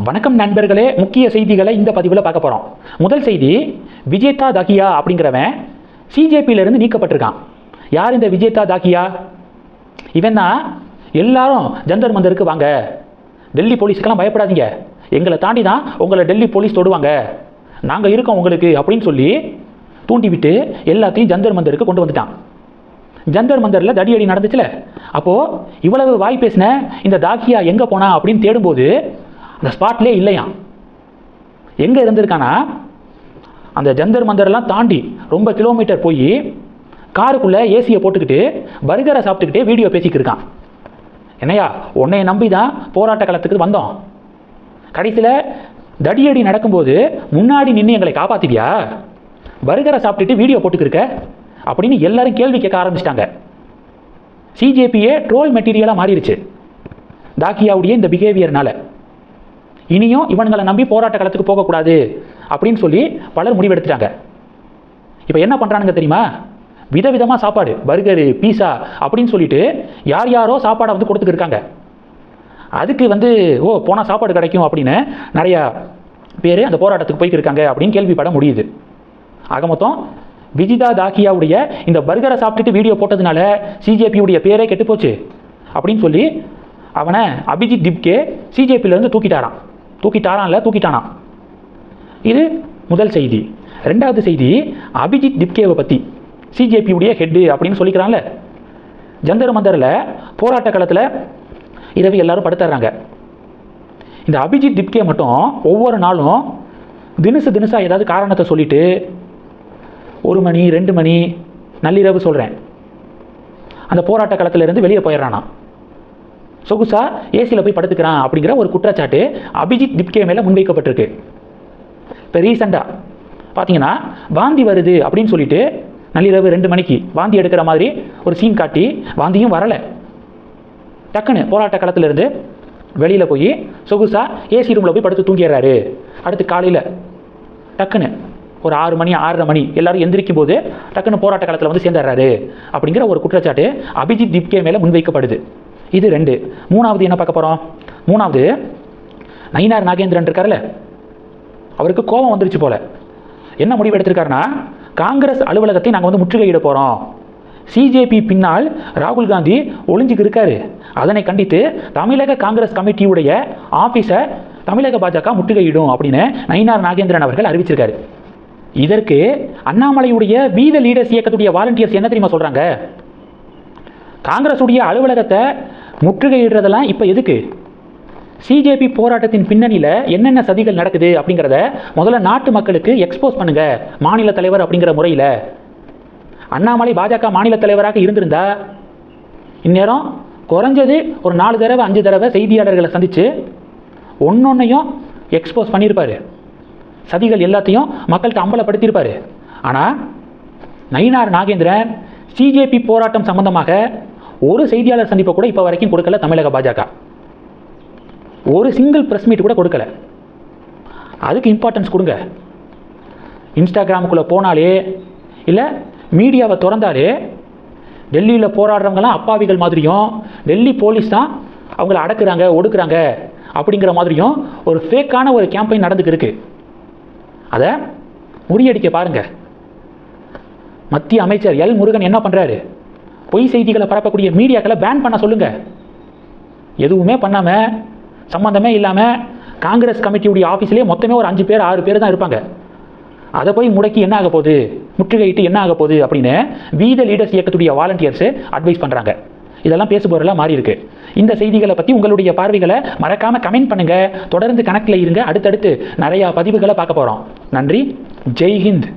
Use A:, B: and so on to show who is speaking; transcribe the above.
A: வணக்கம் நண்பர்களே, முக்கிய செய்திகளை இந்த பதிவில் பார்க்க போகிறோம். முதல் செய்தி, விஜேதா தாகியா அப்படிங்கிறவன் சிஜேபியிலிருந்து நீக்கப்பட்டிருக்கான். யார் இந்த விஜேதா தாகியா? இவன் தான் எல்லாரும் ஜந்தர் மந்தருக்கு வாங்க, டெல்லி போலீஸுக்கெல்லாம் பயப்படாதீங்க, எங்களை தாண்டி தான் உங்களை டெல்லி போலீஸ் தொடுவாங்க, நாங்கள் இருக்கோம் உங்களுக்கு அப்படின்னு சொல்லி தூண்டிவிட்டு எல்லாத்தையும் ஜந்தர் மந்தருக்கு கொண்டு வந்துட்டான். ஜந்தர் மந்தரில் தடியடி நடந்துச்சுல, அப்போது இவ்வளவு வாய் பேசின இந்த தாகியா எங்கே போனா அப்படின்னு தேடும்போது அந்த ஸ்பாட்லேயே இல்லையா. எங்கே இருந்திருக்கானா, அந்த ஜந்தர் மந்தரெல்லாம் தாண்டி ரொம்ப கிலோமீட்டர் போய் காருக்குள்ளே ஏசியை போட்டுக்கிட்டு பர்கரை சாப்பிட்டுக்கிட்டே வீடியோ பேசிக்கிட்டு இருக்கான். என்னையா, உன்னைய நம்பி தான் போராட்ட களத்துக்கு வந்தோம், கடைசியில் தடியடி நடக்கும்போது முன்னாடி நின்று எங்களை காப்பாற்றிவியா, பர்கரை சாப்பிட்டுட்டு வீடியோ போட்டுக்கிருக்க அப்படின்னு எல்லாரும் கேள்வி கேட்க ஆரம்பிச்சிட்டாங்க. சிஜேபியே ட்ரோல் மெட்டீரியலாக மாறிடுச்சு தாகியாவுடைய இந்த பிஹேவியர்னால. இனியும் இவன்களை நம்பி போராட்ட களத்துக்கு போகக்கூடாது அப்படின்னு சொல்லி பலர் முடிவெடுத்துட்டாங்க. இப்போ என்ன பண்ணுறானுங்க தெரியுமா? விதவிதமாக சாப்பாடு, பர்கரு, பீஸா அப்படின்னு சொல்லிட்டு யார் யாரோ சாப்பாடை கொடுத்துட்டு இருக்காங்க. அதுக்கு போனால் சாப்பாடு கிடைக்கும் அப்படின்னு நிறையா பேர் அந்த போராட்டத்துக்கு போய்க்கிருக்காங்க அப்படின்னு கேள்விப்பட முடியுது. ஆக மொத்தம் விஜிதா தாகியாவுடைய இந்த பர்கரை சாப்பிட்டுட்டு வீடியோ போட்டதுனால சிஜேபியுடைய பேரே கெட்டுப்போச்சு அப்படின்னு சொல்லி அவனை அபிஜித் திப்கே சிஜேபியிலேருந்து தூக்கிட்டானாம். இது முதல் செய்தி. ரெண்டாவது செய்தி, அபிஜித் திப்கேவை பற்றி, சிஜேபியுடைய ஹெட்டு அப்படின்னு சொல்லிக்கிறான்ல, ஜந்தர் மந்தரில் போராட்ட காலத்தில் இரவு எல்லாரும் படுத்துறாங்க. இந்த அபிஜித் திப்கே மட்டும் ஒவ்வொரு நாளும் தினசாக ஏதாவது காரணத்தை சொல்லிட்டு 1 மணி 2 மணி நள்ளிரவு சொல்கிறேன் அந்த போராட்ட களத்திலிருந்து வெளியே போயிடறானா. சொகுசா ஏசியில் போய் படுத்துக்கிறான் அப்படிங்கிற ஒரு குற்றச்சாட்டு அபிஜித் திப்கே மேலே முன்வைக்கப்பட்டிருக்கு. இப்போ ரீசெண்டாக பார்த்தீங்கன்னா வாந்தி வருது அப்படின்னு சொல்லிட்டு நள்ளிரவு 2 மணிக்கு வாந்தி எடுக்கிற மாதிரி ஒரு சீன் காட்டி வாந்தியும் வரலை, டக்குன்னு போராட்ட களத்திலிருந்து வெளியில் போய் சொகுசா ஏசி ரூமில் போய் படுத்து தூங்கிடுறாரு. அடுத்து காலையில் டக்குன்னு ஒரு 6 மணி 6:30 மணி எல்லாரும் எந்திரிக்கும் போது டக்குன்னு போராட்ட காலத்தில் சேர்ந்துடுறாரு அப்படிங்கிற ஒரு குற்றச்சாட்டு அபிஜித் திப்கே மேலே முன்வைக்கப்படுது. இது 2. மூணாவது என்ன பார்க்க போகிறோம்? மூணாவது, நயினார் நாகேந்திரன் இருக்கார்ல, அவருக்கு கோபம் வந்துருச்சு போல. என்ன முடிவு எடுத்திருக்காருன்னா, காங்கிரஸ் அலுவலகத்தை நாங்கள் முற்றுகையிட போகிறோம், சிஜேபி பின்னால் ராகுல் காந்தி ஒளிஞ்சுக்கு இருக்காரு, அதனை கண்டித்து தமிழக காங்கிரஸ் கமிட்டியுடைய ஆஃபீஸை தமிழக பாஜக முற்றுகையிடும் அப்படின்னு நயினார் நாகேந்திரன் அவர்கள் அறிவிச்சிருக்காரு. இதற்கு அண்ணாமலையுடைய வி த லீடர்ஸ் இயக்கத்துடைய வாலண்டியர்ஸ் என்ன தெரியுமா சொல்கிறாங்க? காங்கிரஸுடைய அலுவலகத்தை முற்றுகையிடுறதெல்லாம் இப்போ எதுக்கு? சிஜேபி போராட்டத்தின் பின்னணியில் என்னென்ன சதிகள் நடக்குது அப்படிங்கிறத முதல்ல நாட்டு மக்களுக்கு எக்ஸ்போஸ் பண்ணுங்க மாநில தலைவர் அப்படிங்கிற முறையில். அண்ணாமலை பாஜக மாநில தலைவராக இருந்திருந்தா இந்நேரம் குறைஞ்சது ஒரு 4 தடவை 5 தடவை செய்தியாளர்களை சந்தித்து ஒன்னொன்னையும் எக்ஸ்போஸ் பண்ணியிருப்பார், சதிகள் எல்லாத்தையும் மக்கள்கிட்ட அம்பலப்படுத்தியிருப்பார். ஆனால் நயினார் நாகேந்திரன் சிஜேபி போராட்டம் சம்பந்தமாக ஒரு செய்தியாளர் சந்திப்பை கூட இப்போ வரைக்கும் கொடுக்கல. தமிழக பாஜக ஒரு சிங்கிள் ப்ரெஸ் மீட் கூட கொடுக்கல. அதுக்கு இம்பார்ட்டன்ஸ் கொடுங்க. இன்ஸ்டாகிராமுக்குள்ளே போனாலே இல்லை மீடியாவை திறந்தாலே டெல்லியில் போராடுறவங்கலாம் அப்பாவிகள் மாதிரியும், டெல்லி போலீஸ் தான் அவங்கள அடக்குறாங்க ஒடுக்குறாங்க அப்படிங்கிற மாதிரியும் ஒரு ஃபேக்கான ஒரு கேம்பெயின் நடந்துக்கு இருக்கு. அதை முறியடிக்க பாருங்க. மத்திய அமைச்சர் எல் முருகன் என்ன பண்ணுறாரு? பொய் செய்திகளை பரப்பக்கூடிய மீடியாக்களை பேன் பண்ண சொல்லுங்க. எதுவுமே பண்ணாமல் சம்மந்தமே இல்லாமல் காங்கிரஸ் கமிட்டியுடைய ஆஃபீஸ்லேயே மொத்தமே ஒரு 5 பேர் 6 பேர் தான் இருப்பாங்க. அதை போய் முடக்கி என்ன ஆக போகுது, முற்றுகையிட்டு என்ன ஆக போகுது அப்படின்னு வி த லீடர்ஸ் இயக்கத்துடைய வாலண்டியர்ஸ் அட்வைஸ் பண்ணுறாங்க. இதெல்லாம் பேசுபொருளாக மாறி இருக்கு. இந்த செய்திகளை பற்றி உங்களுடைய பார்வைகளை மறக்காமல் கமெண்ட் பண்ணுங்க. தொடர்ந்து கணக்கில் இருங்க. அடுத்தடுத்து நிறையா பதிவுகளை பார்க்க போகிறோம். நன்றி. ஜெய் ஹிந்த்.